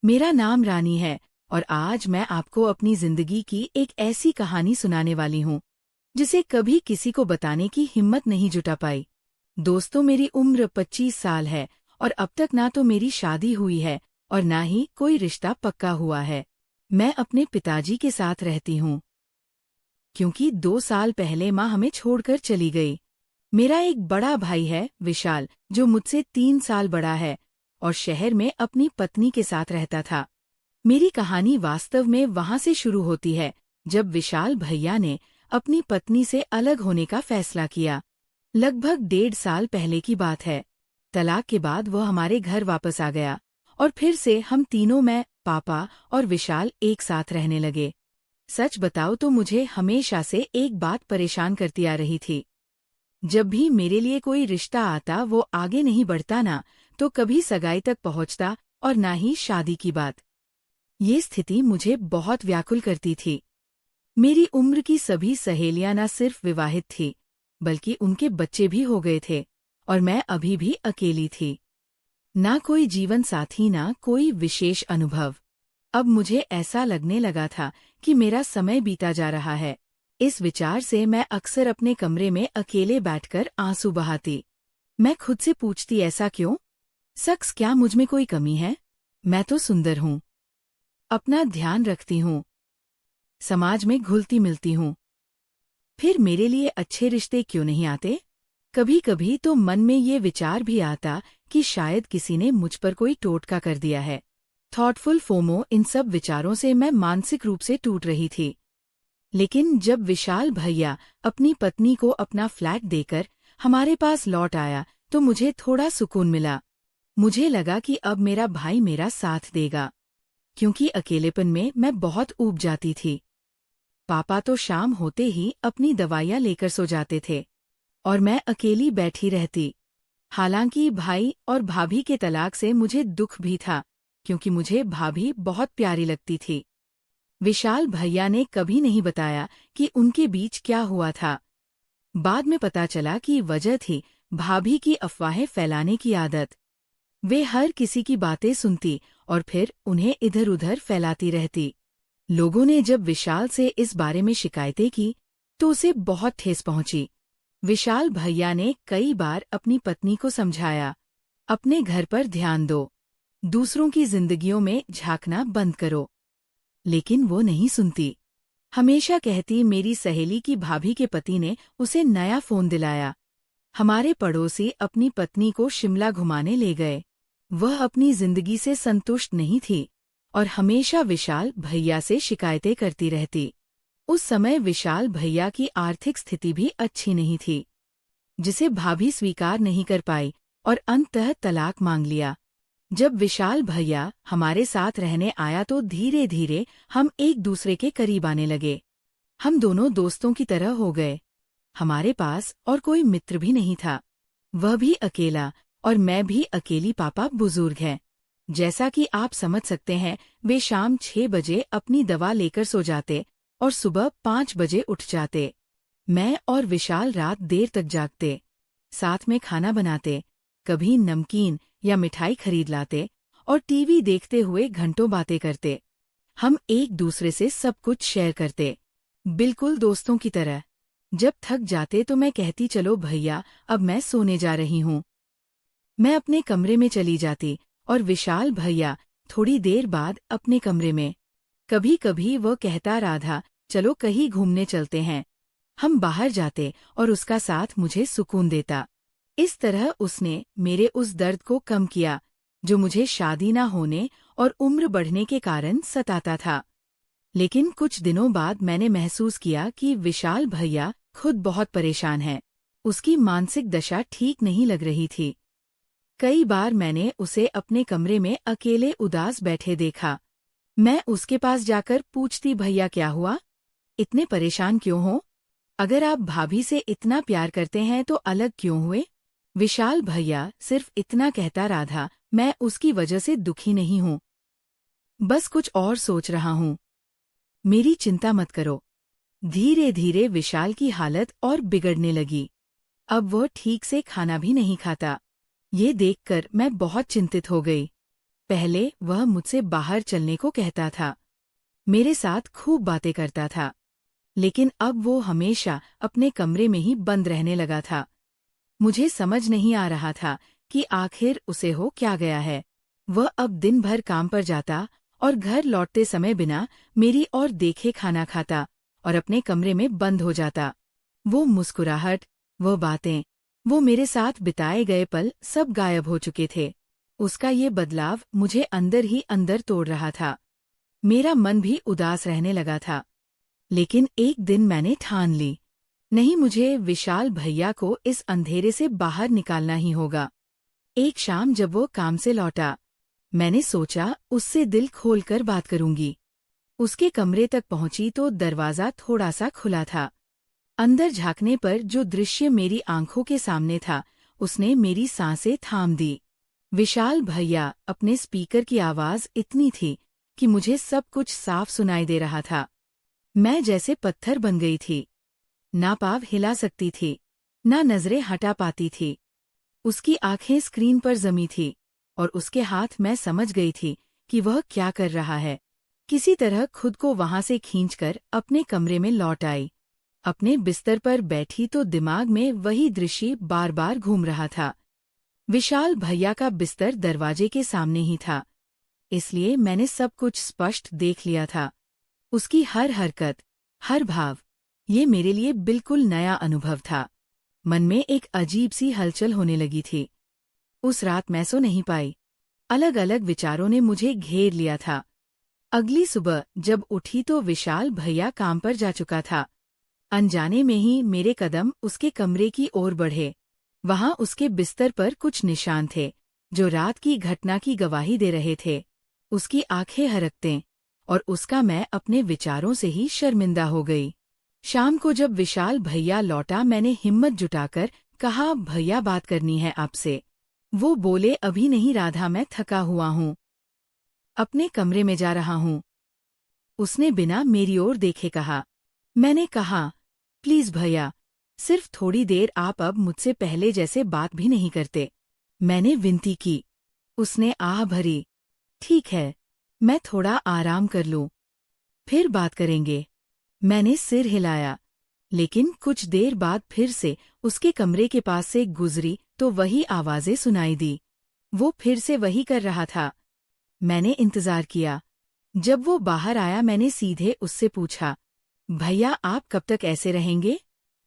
मेरा नाम रानी है और आज मैं आपको अपनी जिंदगी की एक ऐसी कहानी सुनाने वाली हूँ जिसे कभी किसी को बताने की हिम्मत नहीं जुटा पाई। दोस्तों, मेरी उम्र 25 साल है और अब तक ना तो मेरी शादी हुई है और ना ही कोई रिश्ता पक्का हुआ है। मैं अपने पिताजी के साथ रहती हूँ क्योंकि 2 साल पहले माँ हमें छोड़कर चली गई। मेरा एक बड़ा भाई है विशाल, जो मुझसे 3 साल बड़ा है और शहर में अपनी पत्नी के साथ रहता था। मेरी कहानी वास्तव में वहां से शुरू होती है जब विशाल भैया ने अपनी पत्नी से अलग होने का फैसला किया। लगभग 1.5 साल पहले की बात है। तलाक के बाद वो हमारे घर वापस आ गया और फिर से हम तीनों, मैं, पापा और विशाल, एक साथ रहने लगे। सच बताओ तो मुझे हमेशा से एक बात परेशान करती आ रही थी। जब भी मेरे लिए कोई रिश्ता आता वो आगे नहीं बढ़ता, ना तो कभी सगाई तक पहुंचता और ना ही शादी की बात। ये स्थिति मुझे बहुत व्याकुल करती थी। मेरी उम्र की सभी सहेलियां न सिर्फ विवाहित थी बल्कि उनके बच्चे भी हो गए थे और मैं अभी भी अकेली थी। ना कोई जीवन साथी, ना कोई विशेष अनुभव। अब मुझे ऐसा लगने लगा था कि मेरा समय बीता जा रहा है। इस विचार से मैं अक्सर अपने कमरे में अकेले बैठकर आंसू बहाती। मैं खुद से पूछती, ऐसा क्यों? शख्स, क्या मुझ में कोई कमी है? मैं तो सुंदर हूँ, अपना ध्यान रखती हूँ, समाज में घुलती मिलती हूँ, फिर मेरे लिए अच्छे रिश्ते क्यों नहीं आते? कभी कभी तो मन में ये विचार भी आता कि शायद किसी ने मुझ पर कोई टोटका कर दिया है। थॉटफुल फोमो, इन सब विचारों से मैं मानसिक रूप से टूट रही थी। लेकिन जब विशाल भैया अपनी पत्नी को अपना फ्लैट देकर हमारे पास लौट आया तो मुझे थोड़ा सुकून मिला। मुझे लगा कि अब मेरा भाई मेरा साथ देगा, क्योंकि अकेलेपन में मैं बहुत ऊब जाती थी। पापा तो शाम होते ही अपनी दवाइयाँ लेकर सो जाते थे और मैं अकेली बैठी रहती। हालांकि भाई और भाभी के तलाक से मुझे दुख भी था, क्योंकि मुझे भाभी बहुत प्यारी लगती थी। विशाल भैया ने कभी नहीं बताया कि उनके बीच क्या हुआ था। बाद में पता चला कि वजह थी भाभी की अफवाहें फैलाने की आदत। वे हर किसी की बातें सुनती और फिर उन्हें इधर-उधर फैलाती रहती। लोगों ने जब विशाल से इस बारे में शिकायतें की तो उसे बहुत ठेस पहुंची। विशाल भैया ने कई बार अपनी पत्नी को समझाया, अपने घर पर ध्यान दो, दूसरों की जिंदगियों में झांकना बंद करो, लेकिन वो नहीं सुनती। हमेशा कहती, मेरी सहेली की भाभी के पति ने उसे नया फोन दिलाया। हमारे पड़ोसी अपनी पत्नी को शिमला घुमाने ले गए। वह अपनी जिंदगी से संतुष्ट नहीं थी और हमेशा विशाल भैया से शिकायतें करती रहती। उस समय विशाल भैया की आर्थिक स्थिति भी अच्छी नहीं थी, जिसे भाभी स्वीकार नहीं कर पाई और अंततः तलाक मांग लिया। जब विशाल भैया हमारे साथ रहने आया तो धीरे धीरे हम एक दूसरे के करीब आने लगे। हम दोनों दोस्तों की तरह हो गए। हमारे पास और कोई मित्र भी नहीं था। वह भी अकेला और मैं भी अकेली। पापा बुजुर्ग हैं, जैसा कि आप समझ सकते हैं। वे शाम 6 बजे अपनी दवा लेकर सो जाते और सुबह 5 बजे उठ जाते। मैं और विशाल रात देर तक जागते, साथ में खाना बनाते, कभी नमकीन या मिठाई खरीद लाते और टीवी देखते हुए घंटों बातें करते। हम एक दूसरे से सब कुछ शेयर करते, बिल्कुल दोस्तों की तरह। जब थक जाते तो मैं कहती, चलो भैया अब मैं सोने जा रही हूँ। मैं अपने कमरे में चली जाती और विशाल भैया थोड़ी देर बाद अपने कमरे में। कभी कभी वह कहता, राधा चलो कहीं घूमने चलते हैं। हम बाहर जाते और उसका साथ मुझे सुकून देता। इस तरह उसने मेरे उस दर्द को कम किया जो मुझे शादी न होने और उम्र बढ़ने के कारण सताता था। लेकिन कुछ दिनों बाद मैंने महसूस किया कि विशाल भैया खुद बहुत परेशान है। उसकी मानसिक दशा ठीक नहीं लग रही थी। कई बार मैंने उसे अपने कमरे में अकेले उदास बैठे देखा। मैं उसके पास जाकर पूछती, भैया क्या हुआ? इतने परेशान क्यों हो? अगर आप भाभी से इतना प्यार करते हैं तो अलग क्यों हुए? विशाल भैया सिर्फ इतना कहता, राधा मैं उसकी वजह से दुखी नहीं हूँ, बस कुछ और सोच रहा हूँ। मेरी चिंता मत करो। धीरे धीरे विशाल की हालत और बिगड़ने लगी। अब वह ठीक से खाना भी नहीं खाता। ये देखकर मैं बहुत चिंतित हो गई। पहले वह मुझसे बाहर चलने को कहता था, मेरे साथ खूब बातें करता था, लेकिन अब वो हमेशा अपने कमरे में ही बंद रहने लगा था। मुझे समझ नहीं आ रहा था कि आखिर उसे हो क्या गया है। वह अब दिन भर काम पर जाता और घर लौटते समय बिना मेरी ओर देखे खाना खाता और अपने कमरे में बंद हो जाता। वो मुस्कुराहट, वो बातें, वो मेरे साथ बिताए गए पल सब गायब हो चुके थे। उसका ये बदलाव मुझे अंदर ही अंदर तोड़ रहा था। मेरा मन भी उदास रहने लगा था। लेकिन एक दिन मैंने ठान ली, नहीं, मुझे विशाल भैया को इस अंधेरे से बाहर निकालना ही होगा। एक शाम जब वो काम से लौटा, मैंने सोचा उससे दिल खोलकर बात करूंगी। उसके कमरे तक पहुंची तो दरवाजा थोड़ा सा खुला था। अंदर झांकने पर जो दृश्य मेरी आंखों के सामने था, उसने मेरी सांसें थाम दी। विशाल भैया, अपने स्पीकर की आवाज इतनी थी कि मुझे सब कुछ साफ सुनाई दे रहा था। मैं जैसे पत्थर बन गई थी, ना पाँव हिला सकती थी, ना नजरें हटा पाती थी। उसकी आंखें स्क्रीन पर जमी थी और उसके हाथ, मैं समझ गई थी कि वह क्या कर रहा है। किसी तरह खुद को वहां से खींचकर अपने कमरे में लौट आई। अपने बिस्तर पर बैठी तो दिमाग में वही दृश्य बार बार घूम रहा था। विशाल भैया का बिस्तर दरवाजे के सामने ही था, इसलिए मैंने सब कुछ स्पष्ट देख लिया था। उसकी हर हरकत, हर भाव, ये मेरे लिए बिल्कुल नया अनुभव था। मन में एक अजीब सी हलचल होने लगी थी। उस रात मैं सो नहीं पाई। अलग अलग विचारों ने मुझे घेर लिया था। अगली सुबह जब उठी तो विशाल भैया काम पर जा चुका था। अनजाने में ही मेरे कदम उसके कमरे की ओर बढ़े। वहां उसके बिस्तर पर कुछ निशान थे, जो रात की घटना की गवाही दे रहे थे। उसकी आंखें हरकतें, और उसका मैं अपने विचारों से ही शर्मिंदा हो गई। शाम को जब विशाल भैया लौटा, मैंने हिम्मत जुटाकर कहा, भैया, बात करनी है आपसे। वो बोले, अभी नहीं राधा, मैं थका हुआ हूँ, अपने कमरे में जा रहा हूँ। उसने बिना मेरी ओर देखे कहा। मैंने कहा, प्लीज भैया, सिर्फ थोड़ी देर, आप अब मुझसे पहले जैसे बात भी नहीं करते। मैंने विनती की। उसने आह भरी, ठीक है, मैं थोड़ा आराम कर लूं, फिर बात करेंगे। मैंने सिर हिलाया, लेकिन कुछ देर बाद फिर से उसके कमरे के पास से गुजरी तो वही आवाजें सुनाई दी। वो फिर से वही कर रहा था। मैंने इंतजार किया। जब वो बाहर आया, मैंने सीधे उससे पूछा, भैया, आप कब तक ऐसे रहेंगे?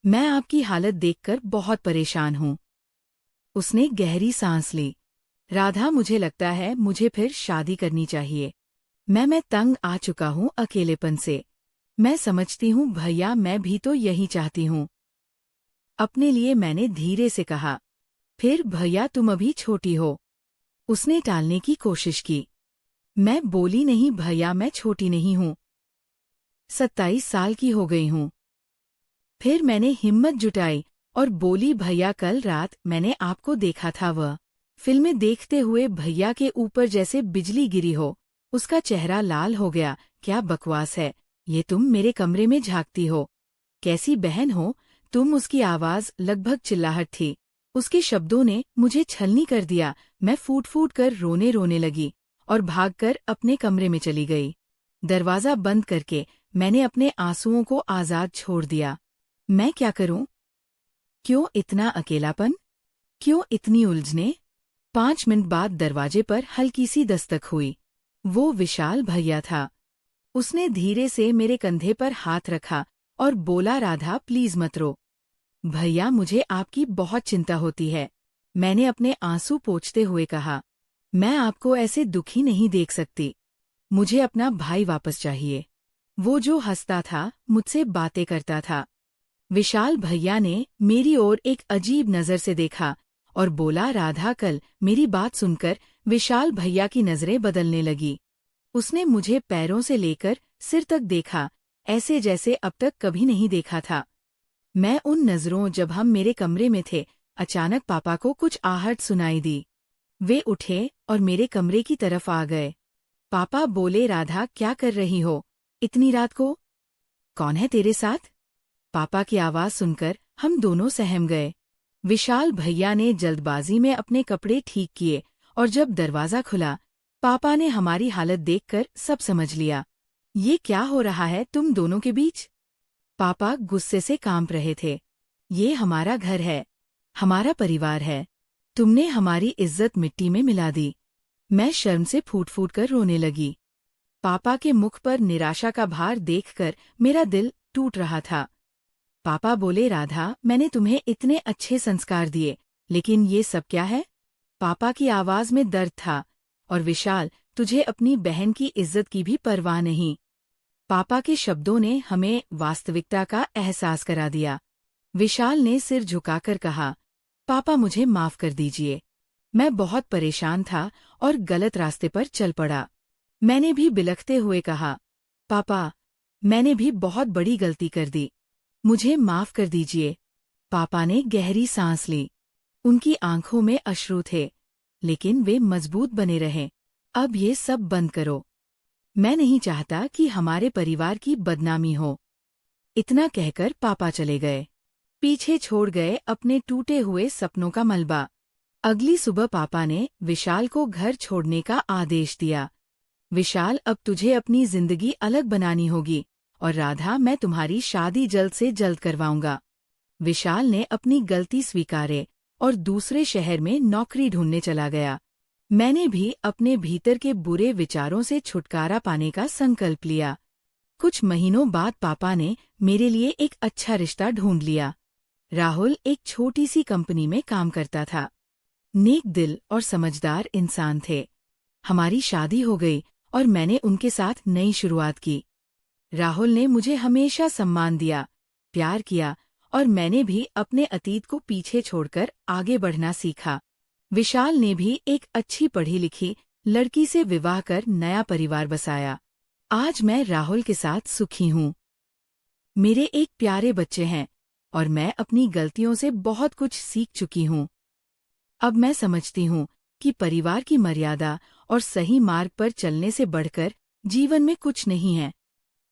मैं आपकी हालत देखकर बहुत परेशान हूँ। उसने गहरी सांस ली। राधा, मुझे लगता है मुझे फिर शादी करनी चाहिए। मैं तंग आ चुका हूँ अकेलेपन से। मैं समझती हूँ भैया, मैं भी तो यही चाहती हूँ। अपने लिए मैंने धीरे से कहा। फिर भैया, तुम अभी छोटी हो। उसने टालने की कोशिश की। मैं बोली, नहीं भैया, मैं छोटी नहीं हूँ, 27 साल की हो गई हूँ। फिर मैंने हिम्मत जुटाई और बोली, भैया, कल रात मैंने आपको देखा था, वह फिल्में देखते हुए भैया के ऊपर जैसे बिजली गिरी हो। उसका चेहरा लाल हो गया। क्या बकवास है ये, तुम मेरे कमरे में झांकती हो, कैसी बहन हो तुम? उसकी आवाज लगभग चिल्लाहट थी। उसके शब्दों ने मुझे छलनी कर दिया। मैं फूट फूट कर रोने रोने लगी और भागकर अपने कमरे में चली गई। दरवाजा बंद करके मैंने अपने आंसुओं को आजाद छोड़ दिया। मैं क्या करूं? क्यों इतना अकेलापन? क्यों इतनी उलझने? 5 मिनट बाद दरवाजे पर हल्की सी दस्तक हुई। वो विशाल भैया था। उसने धीरे से मेरे कंधे पर हाथ रखा और बोला, राधा, प्लीज मत रो। भैया, मुझे आपकी बहुत चिंता होती है। मैंने अपने आंसू पोंछते हुए कहा, मैं आपको ऐसे दुखी नहीं देख सकती। मुझे अपना भाई वापस चाहिए, वो जो हंसता था, मुझसे बातें करता था। विशाल भैया ने मेरी ओर एक अजीब नजर से देखा और बोला, राधा। कल मेरी बात सुनकर विशाल भैया की नजरें बदलने लगी। उसने मुझे पैरों से लेकर सिर तक देखा, ऐसे जैसे अब तक कभी नहीं देखा था। मैं उन नजरों, जब हम मेरे कमरे में थे, अचानक पापा को कुछ आहट सुनाई दी। वे उठे और मेरे कमरे की तरफ आ गए। पापा बोले, राधा, क्या कर रही हो इतनी रात को? कौन है तेरे साथ? पापा की आवाज सुनकर हम दोनों सहम गए। विशाल भैया ने जल्दबाजी में अपने कपड़े ठीक किए और जब दरवाजा खुला पापा ने हमारी हालत देखकर सब समझ लिया। ये क्या हो रहा है तुम दोनों के बीच? पापा गुस्से से कांप रहे थे। ये हमारा घर है, हमारा परिवार है। तुमने हमारी इज्जत मिट्टी में मिला दी। मैं शर्म से फूट फूट कर रोने लगी। पापा के मुख पर निराशा का भार देखकर मेरा दिल टूट रहा था। पापा बोले, राधा, मैंने तुम्हें इतने अच्छे संस्कार दिए, लेकिन ये सब क्या है? पापा की आवाज में दर्द था। और विशाल, तुझे अपनी बहन की इज्जत की भी परवाह नहीं। पापा के शब्दों ने हमें वास्तविकता का एहसास करा दिया। विशाल ने सिर झुकाकर कहा, पापा मुझे माफ कर दीजिए। मैं बहुत परेशान था और गलत रास्ते पर चल पड़ा। मैंने भी बिलखते हुए कहा, पापा, मैंने भी बहुत बड़ी गलती कर दी। मुझे माफ कर दीजिए। पापा ने गहरी सांस ली। उनकी आंखों में अश्रु थे, लेकिन वे मजबूत बने रहे। अब ये सब बंद करो। मैं नहीं चाहता कि हमारे परिवार की बदनामी हो। इतना कहकर पापा चले गए। पीछे छोड़ गए अपने टूटे हुए सपनों का मलबा। अगली सुबह पापा ने विशाल को घर छोड़ने का आदेश दिया। विशाल, अब तुझे अपनी जिंदगी अलग बनानी होगी, और राधा, मैं तुम्हारी शादी जल्द से जल्द करवाऊंगा। विशाल ने अपनी गलती स्वीकारे और दूसरे शहर में नौकरी ढूंढने चला गया। मैंने भी अपने भीतर के बुरे विचारों से छुटकारा पाने का संकल्प लिया। कुछ महीनों बाद पापा ने मेरे लिए एक अच्छा रिश्ता ढूंढ लिया। राहुल एक छोटी सी कंपनी में काम करता था। नेक दिल और समझदार इंसान थे। हमारी शादी हो गई और मैंने उनके साथ नई शुरुआत की। राहुल ने मुझे हमेशा सम्मान दिया, प्यार किया, और मैंने भी अपने अतीत को पीछे छोड़कर आगे बढ़ना सीखा। विशाल ने भी एक अच्छी पढ़ी लिखी लड़की से विवाह कर नया परिवार बसाया। आज मैं राहुल के साथ सुखी हूँ। मेरे एक प्यारे बच्चे हैं और मैं अपनी गलतियों से बहुत कुछ सीख चुकी हूँ। अब मैं समझती हूँ कि परिवार की मर्यादा और सही मार्ग पर चलने से बढ़कर जीवन में कुछ नहीं है।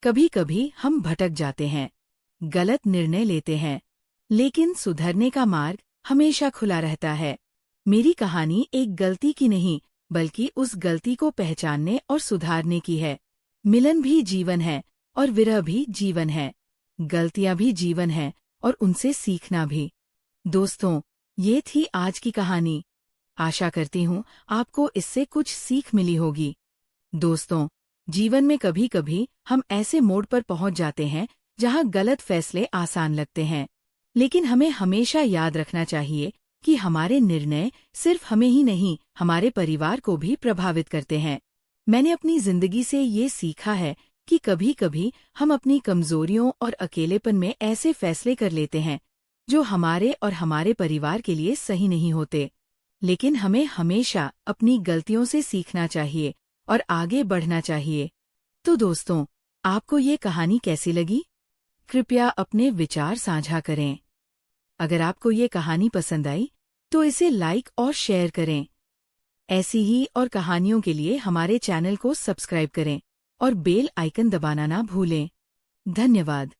कभी कभी हम भटक जाते हैं, गलत निर्णय लेते हैं, लेकिन सुधरने का मार्ग हमेशा खुला रहता है। मेरी कहानी एक गलती की नहीं, बल्कि उस गलती को पहचानने और सुधारने की है। मिलन भी जीवन है और विरह भी जीवन है। गलतियां भी जीवन है और उनसे सीखना भी। दोस्तों, ये थी आज की कहानी। आशा करती हूँ आपको इससे कुछ सीख मिली होगी। दोस्तों, जीवन में कभी कभी हम ऐसे मोड़ पर पहुंच जाते हैं जहां गलत फैसले आसान लगते हैं, लेकिन हमें हमेशा याद रखना चाहिए कि हमारे निर्णय सिर्फ हमें ही नहीं, हमारे परिवार को भी प्रभावित करते हैं। मैंने अपनी जिंदगी से ये सीखा है कि कभी कभी हम अपनी कमजोरियों और अकेलेपन में ऐसे फैसले कर लेते हैं जो हमारे और हमारे परिवार के लिए सही नहीं होते, लेकिन हमें हमेशा अपनी गलतियों से सीखना चाहिए और आगे बढ़ना चाहिए। तो दोस्तों, आपको ये कहानी कैसी लगी? कृपया अपने विचार साझा करें। अगर आपको ये कहानी पसंद आई तो इसे लाइक और शेयर करें। ऐसी ही और कहानियों के लिए हमारे चैनल को सब्सक्राइब करें और बेल आइकन दबाना ना भूलें। धन्यवाद।